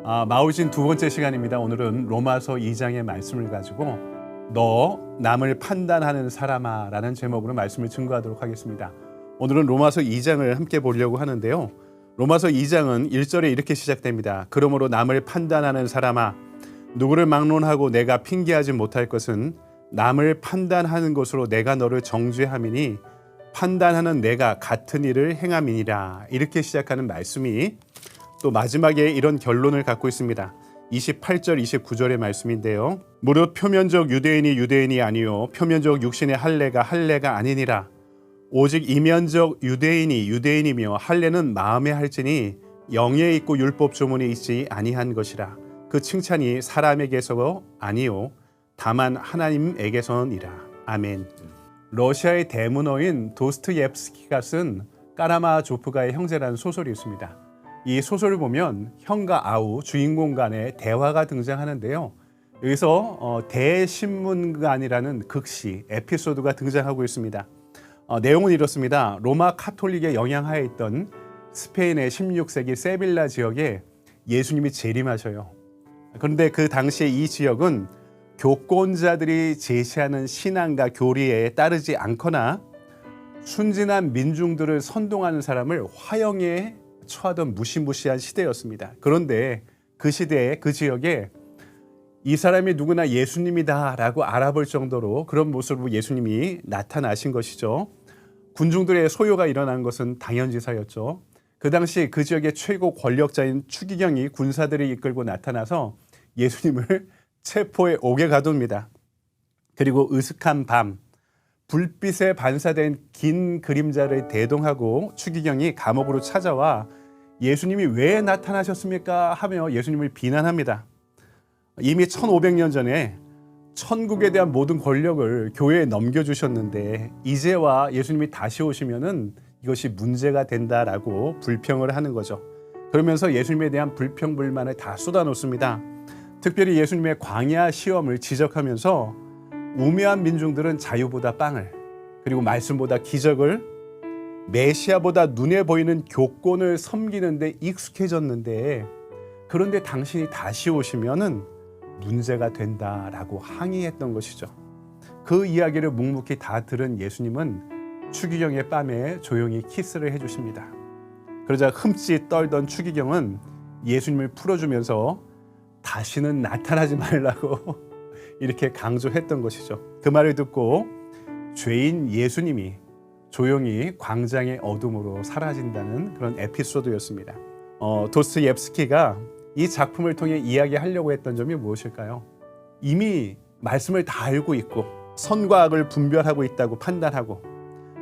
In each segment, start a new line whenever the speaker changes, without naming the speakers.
마우신 두 번째 시간입니다. 오늘은 로마서 2장의 말씀을 가지고 너 남을 판단하는 사람아 라는 제목으로 말씀을 증거하도록 하겠습니다. 오늘은 로마서 2장을 함께 보려고 하는데요. 로마서 2장은 1절에 이렇게 시작됩니다. 그러므로 남을 판단하는 사람아 누구를 막론하고 내가 핑계하지 못할 것은 남을 판단하는 것으로 내가 너를 정죄함이니 판단하는 내가 같은 일을 행함이니라. 이렇게 시작하는 말씀이 또 마지막에 이런 결론을 갖고 있습니다. 28절 29절의 말씀인데요. 무릇 표면적 유대인이 아니요 표면적 육신의 할례가 아니니라. 오직 이면적 유대인이며 할례는 마음에 할지니 영에 있고 율법 조문에 있지 아니한 것이라. 그 칭찬이 사람에게서 아니요 다만 하나님에게서니라. 아멘. 러시아의 대문어인 도스토옙스키가 쓴 까라마조프가의 형제라는 소설이 있습니다. 이 소설을 보면 형과 아우 주인공 간의 대화가 등장하는데요. 여기서 대신문관이라는 극시 에피소드가 등장하고 있습니다. 내용은 이렇습니다. 로마 카톨릭의 영향하에 있던 스페인의 16세기 세빌라 지역에 예수님이 재림하셔요. 그런데 그 당시에 이 지역은 교권자들이 제시하는 신앙과 교리에 따르지 않거나 순진한 민중들을 선동하는 사람을 화형에 처하던 무시무시한 시대였습니다. 그런데 그 시대에 그 지역에 이 사람이 누구나 예수님이다라고 알아볼 정도로 그런 모습으로 예수님이 나타나신 것이죠. 군중들의 소요가 일어난 것은 당연지사였죠. 그 당시 그 지역의 최고 권력자인 추기경이 군사들을 이끌고 나타나서 예수님을 체포해 옥에 가둡니다. 그리고 으슥한 밤 불빛에 반사된 긴 그림자를 대동하고 추기경이 감옥으로 찾아와 예수님이 왜 나타나셨습니까? 하며 예수님을 비난합니다. 이미 1500년 전에 천국에 대한 모든 권력을 교회에 넘겨주셨는데 이제와 예수님이 다시 오시면은 이것이 문제가 된다라고 불평을 하는 거죠. 그러면서 예수님에 대한 불평 불만을 다 쏟아놓습니다. 특별히 예수님의 광야 시험을 지적하면서 우매한 민중들은 자유보다 빵을 그리고 말씀보다 기적을 메시아보다 눈에 보이는 교권을 섬기는데 익숙해졌는데 그런데 당신이 다시 오시면은 문제가 된다라고 항의했던 것이죠. 그 이야기를 묵묵히 다 들은 예수님은 추기경의 뺨에 조용히 키스를 해주십니다. 그러자 흠칫 떨던 추기경은 예수님을 풀어주면서 다시는 나타나지 말라고 이렇게 강조했던 것이죠. 그 말을 듣고 죄인 예수님이 조용히 광장의 어둠으로 사라진다는 그런 에피소드였습니다. 도스토옙스키가 이 작품을 통해 이야기하려고 했던 점이 무엇일까요? 이미 말씀을 다 알고 있고 선과 악을 분별하고 있다고 판단하고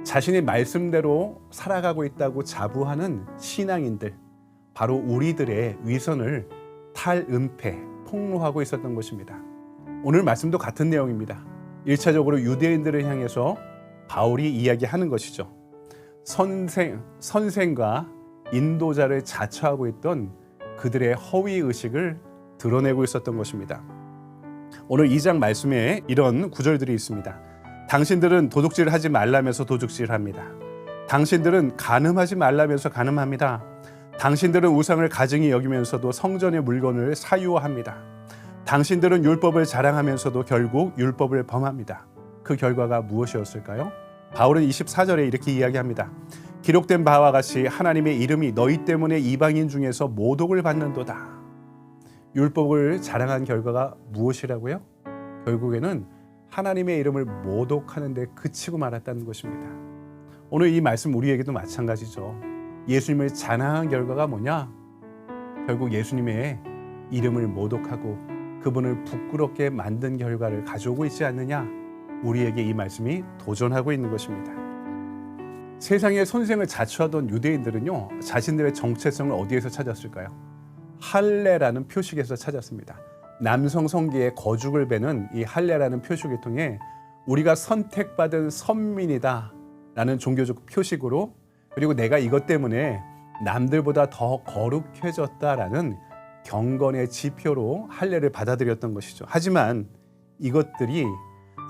자신의 말씀대로 살아가고 있다고 자부하는 신앙인들, 바로 우리들의 위선을 탈은폐, 폭로하고 있었던 것입니다. 오늘 말씀도 같은 내용입니다. 1차적으로 유대인들을 향해서 바울이 이야기하는 것이죠. 선생과 인도자를 자처하고 있던 그들의 허위의식을 드러내고 있었던 것입니다. 오늘 2장 말씀에 이런 구절들이 있습니다. 당신들은 도둑질을 하지 말라면서 도둑질합니다. 당신들은 간음하지 말라면서 간음합니다. 당신들은 우상을 가증히 여기면서도 성전의 물건을 사유합니다. 당신들은 율법을 자랑하면서도 결국 율법을 범합니다. 그 결과가 무엇이었을까요? 바울은 24절에 이렇게 이야기합니다. 기록된 바와 같이 하나님의 이름이 너희 때문에 이방인 중에서 모독을 받는도다. 율법을 자랑한 결과가 무엇이라고요? 결국에는 하나님의 이름을 모독하는 데 그치고 말았다는 것입니다. 오늘 이 말씀 우리에게도 마찬가지죠. 예수님을 자랑한 결과가 뭐냐? 결국 예수님의 이름을 모독하고 그분을 부끄럽게 만든 결과를 가져오고 있지 않느냐? 우리에게 이 말씀이 도전하고 있는 것입니다. 세상의 선생을 자처하던 유대인들은요, 자신들의 정체성을 어디에서 찾았을까요? 할례라는 표식에서 찾았습니다. 남성 성기의 거죽을 베는 이 할례라는 표식을 통해 우리가 선택받은 선민이다 라는 종교적 표식으로, 그리고 내가 이것 때문에 남들보다 더 거룩해졌다라는 경건의 지표로 할례를 받아들였던 것이죠. 하지만 이것들이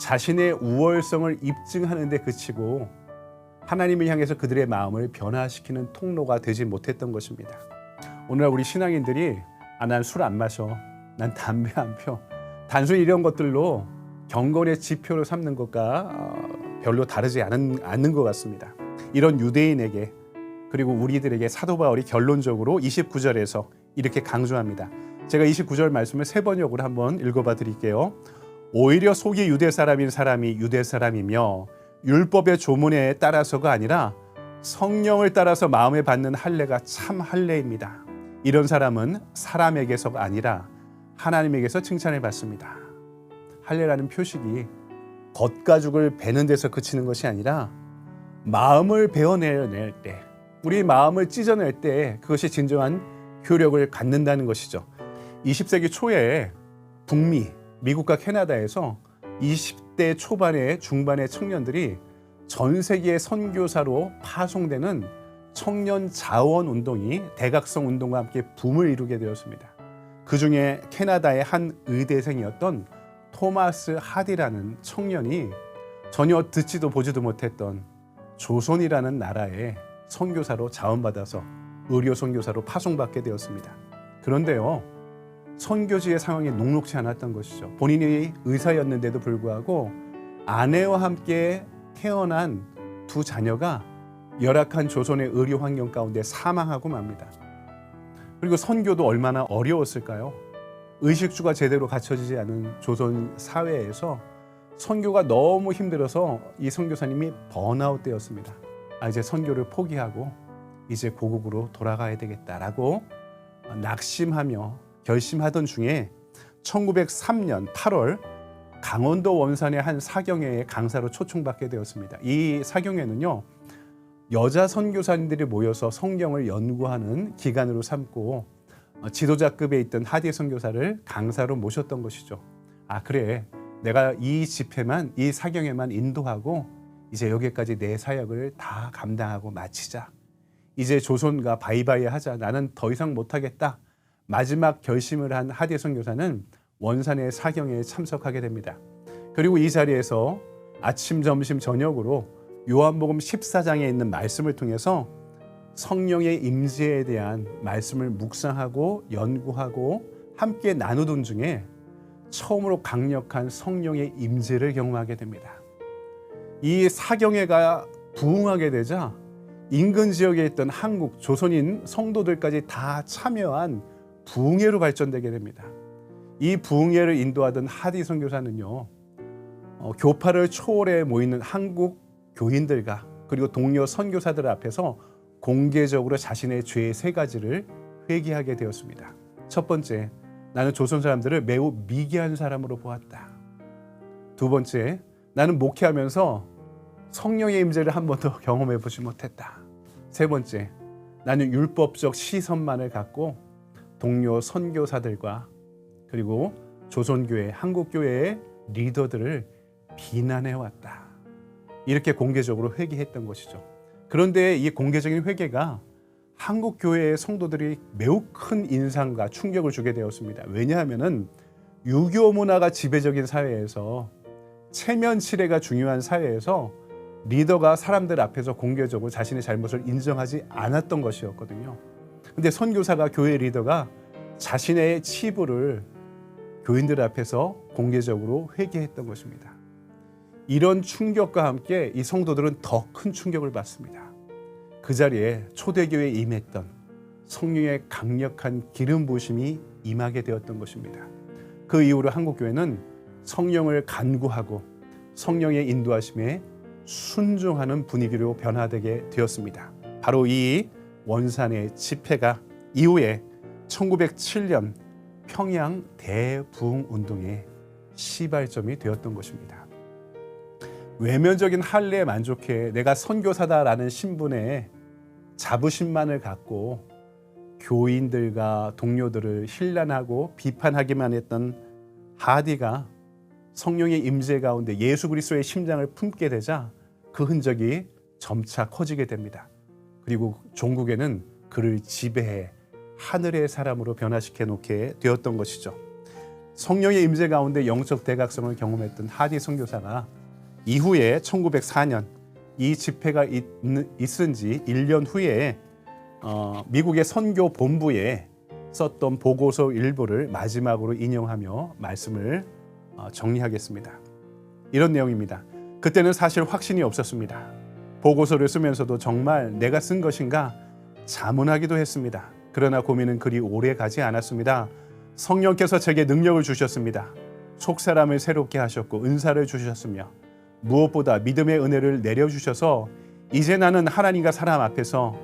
자신의 우월성을 입증하는 데 그치고 하나님을 향해서 그들의 마음을 변화시키는 통로가 되지 못했던 것입니다. 오늘날 우리 신앙인들이 난 술 안 마셔. 난 담배 안 펴. 단순히 이런 것들로 경건의 지표를 삼는 것과 별로 다르지 않는 것 같습니다. 이런 유대인에게 그리고 우리들에게 사도 바울이 결론적으로 29절에서 이렇게 강조합니다. 제가 29절 말씀을 세 번역으로 한번 읽어봐 드릴게요. 오히려 속이 유대 사람인 사람이 유대 사람이며 율법의 조문에 따라서가 아니라 성령을 따라서 마음에 받는 할례가 참 할례입니다. 이런 사람은 사람에게서가 아니라 하나님에게서 칭찬을 받습니다. 할례라는 표식이 겉가죽을 베는 데서 그치는 것이 아니라 마음을 베어낼 때, 우리 마음을 찢어낼 때 그것이 진정한 효력을 갖는다는 것이죠. 20세기 초에 북미, 미국과 캐나다에서 20대 초반의 중반의 청년들이 전 세계의 선교사로 파송되는 청년 자원 운동이 대각성 운동과 함께 붐을 이루게 되었습니다. 그 중에 캐나다의 한 의대생이었던 토마스 하디라는 청년이 전혀 듣지도 보지도 못했던 조선이라는 나라의 선교사로 자원받아서 의료 선교사로 파송받게 되었습니다. 그런데요, 선교지의 상황이 녹록지 않았던 것이죠. 본인이 의사였는데도 불구하고 아내와 함께 태어난 두 자녀가 열악한 조선의 의료 환경 가운데 사망하고 맙니다. 그리고 선교도 얼마나 어려웠을까요? 의식주가 제대로 갖춰지지 않은 조선 사회에서 선교가 너무 힘들어서 이 선교사님이 번아웃 되었습니다. 이제 선교를 포기하고 이제 고국으로 돌아가야 되겠다라고 낙심하며 결심하던 중에 1903년 8월 강원도 원산의 한 사경회의 강사로 초청받게 되었습니다. 이 사경회는요, 여자 선교사님들이 모여서 성경을 연구하는 기간으로 삼고 지도자급에 있던 하디 선교사를 강사로 모셨던 것이죠. 그래, 내가 이 집회만, 이 사경회만 인도하고 이제 여기까지 내 사역을 다 감당하고 마치자. 이제 조선과 바이바이 하자. 나는 더 이상 못하겠다. 마지막 결심을 한 하디 선교사는 원산의 사경회에 참석하게 됩니다. 그리고 이 자리에서 아침, 점심, 저녁으로 요한복음 14장에 있는 말씀을 통해서 성령의 임재에 대한 말씀을 묵상하고 연구하고 함께 나누던 중에 처음으로 강력한 성령의 임재를 경험하게 됩니다. 이 사경회가 부흥하게 되자 인근 지역에 있던 한국 조선인 성도들까지 다 참여한 부흥회로 발전되게 됩니다. 이 부흥회를 인도하던 하디 선교사는요, 교파를 초월해 모이는 한국 교인들과 그리고 동료 선교사들 앞에서 공개적으로 자신의 죄 세 가지를 회개하게 되었습니다. 첫 번째, 나는 조선 사람들을 매우 미개한 사람으로 보았다. 두 번째, 나는 목회하면서 성령의 임재를 한 번도 경험해 보지 못했다. 세 번째, 나는 율법적 시선만을 갖고 동료 선교사들과 그리고 조선교회, 한국교회의 리더들을 비난해 왔다. 이렇게 공개적으로 회개했던 것이죠. 그런데 이 공개적인 회개가 한국교회의 성도들이 매우 큰 인상과 충격을 주게 되었습니다. 왜냐하면 유교 문화가 지배적인 사회에서 체면 치레가 중요한 사회에서 리더가 사람들 앞에서 공개적으로 자신의 잘못을 인정하지 않았던 것이었거든요. 근데 선교사가, 교회 리더가 자신의 치부를 교인들 앞에서 공개적으로 회개했던 것입니다. 이런 충격과 함께 이 성도들은 더 큰 충격을 받습니다. 그 자리에 초대교회에 임했던 성령의 강력한 기름 부으심이 임하게 되었던 것입니다. 그 이후로 한국교회는 성령을 간구하고 성령의 인도하심에 순종하는 분위기로 변화되게 되었습니다. 바로 이 원산의 집회가 이후에 1907년 평양 대부흥 운동의 시발점이 되었던 것입니다. 외면적인 할례에 만족해 내가 선교사다라는 신분에 자부심만을 갖고 교인들과 동료들을 힐난하고 비판하기만 했던 하디가 성령의 임재 가운데 예수 그리스도의 심장을 품게 되자 그 흔적이 점차 커지게 됩니다. 그리고 종국에는 그를 지배해 하늘의 사람으로 변화시켜 놓게 되었던 것이죠. 성령의 임재 가운데 영적 대각성을 경험했던 하디 선교사가 이후에 1904년 이 집회가 있은 지 1년 후에 미국의 선교 본부에 썼던 보고서 일부를 마지막으로 인용하며 말씀을 정리하겠습니다. 이런 내용입니다. 그때는 사실 확신이 없었습니다. 보고서를 쓰면서도 정말 내가 쓴 것인가 자문하기도 했습니다. 그러나 고민은 그리 오래 가지 않았습니다. 성령께서 제게 능력을 주셨습니다. 속사람을 새롭게 하셨고 은사를 주셨으며 무엇보다 믿음의 은혜를 내려주셔서 이제 나는 하나님과 사람 앞에서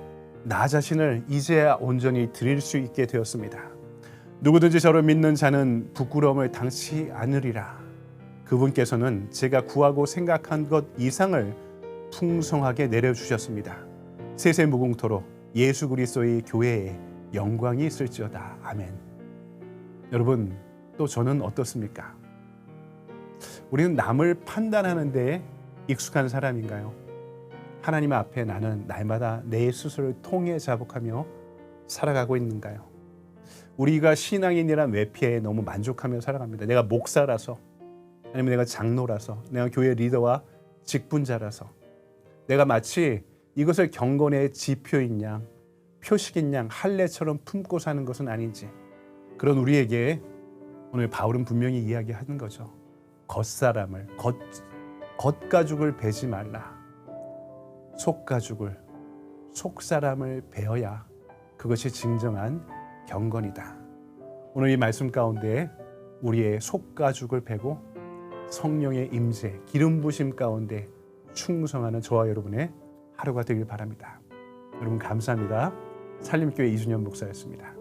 나 자신을 이제야 온전히 드릴 수 있게 되었습니다. 누구든지 저를 믿는 자는 부끄러움을 당치 않으리라. 그분께서는 제가 구하고 생각한 것 이상을 풍성하게 내려주셨습니다. 세세무궁토록 예수 그리스도의 교회에 영광이 있을지어다. 아멘. 여러분, 또 저는 어떻습니까? 우리는 남을 판단하는 데 익숙한 사람인가요? 하나님 앞에 나는 날마다 내 스스로를 통해 자복하며 살아가고 있는가요? 우리가 신앙인이란 외피에 너무 만족하며 살아갑니다. 내가 목사라서, 아니면 내가 장로라서, 내가 교회 리더와 직분자라서, 내가 마치 이것을 경건의 지표인 양, 표식인 양 할례처럼 품고 사는 것은 아닌지, 그런 우리에게 오늘 바울은 분명히 이야기하는 거죠. 겉사람을, 겉가죽을 베지 말라. 속가죽을, 속사람을 베어야 그것이 진정한 경건이다. 오늘 이 말씀 가운데 우리의 속가죽을 베고 성령의 임재, 기름 부심 가운데 충성하는 저와 여러분의 하루가 되길 바랍니다. 여러분 감사합니다. 산림교회 이준현 목사였습니다.